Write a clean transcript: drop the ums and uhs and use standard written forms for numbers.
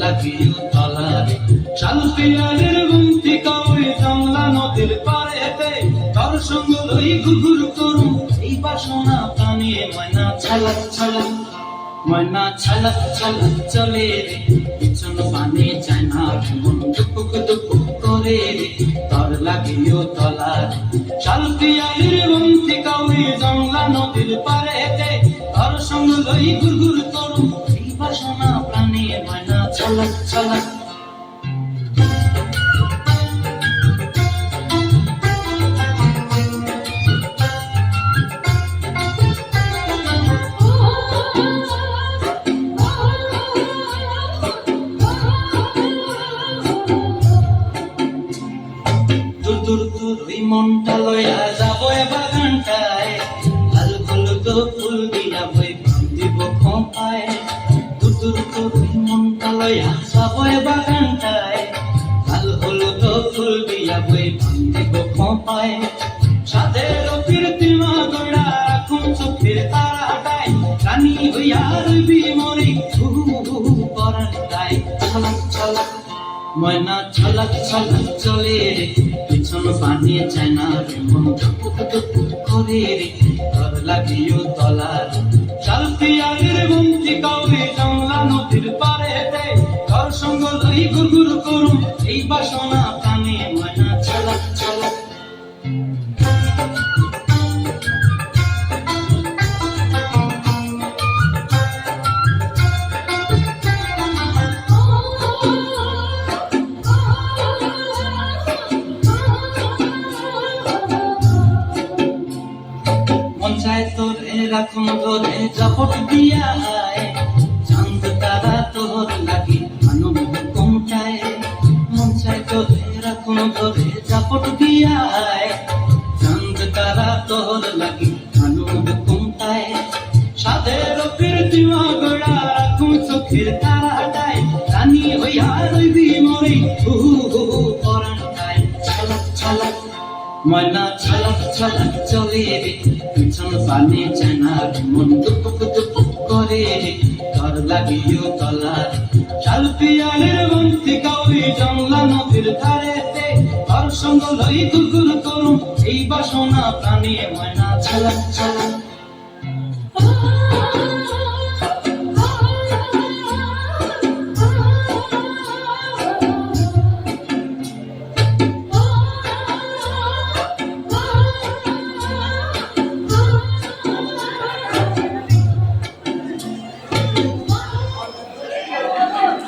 লাগিও তলারে শাল পিয়ালের গুমতি কাউই জংলা নদীর পাড়েতে তোর সঙ্গ লই ঘুঘুর করুম এই বাসনা প্রাণে ময়না ছালাক ছালাক ময়না ছালাক ছালাক চলে রে পিছন পানে যায় না মন দুপুক দুপুক করে রে তোর লাগিও তলারে শাল পিয়ালের গুমতি কাউই জংলা নদীর পাড়েতে তোর সঙ্গ লই ঘুঘুর করুম এই বাসনা প্রাণে ময়না ছালাক ছালাক দূর দূর ওই মনটা লইয়া যাবো বাগানটায় লাল হলুদ ফুল দিয়া বই দিব খোঁপায় দূর দূর ওই মনটা লইয়া যাবো বাগানটায় লাল হলুদ ফুল দিয়া বই দিব খোঁপায় সাদের কীর্তিমা গড়া রাখুন চোখের তারাটায় রানী হইয়া রইবি মরি পরাটায় ছলক ছলক ময়না ছলক ছলক চলে রে পিছন পানি চায় না রে মন দুপুক দুপুক করে রে তোর লাগিও তলার শাল পিয়ালের গুমতি কাউরি জংলা নদীর পাড়েতে তোর সঙ্গ লই ঘুরঘুর করুম এই বাসনা প্রাণে ময়না ছলক ছলক তোরে রাখুন ধরে জাপট দিয়া চাঁদ তারা তোর লাগি মানব হুকুমটায় মন চায় তোরে রাখুন ধরে জাপট দিয়া চাঁদ তারা তোর লাগি মানব হুকুমটায় সাদের কীর্তিমা গড়া রাখুন চোখের তারাটায় রানী হইয়া রইবি মরি পরানটায় ছলক ছলক ময়না ছলক ছলক চলে রে পিছন পানে চায় না মন দুপুক দুপুক করে রে তোর লাগিও তলার শাল পিয়ালের গুমতি কাউরি জংলা নদীর ধারেতে তোর সঙ্গ লই ঘুরঘুর করুম এই বাসনা প্রাণে ময়না ছলক ছলক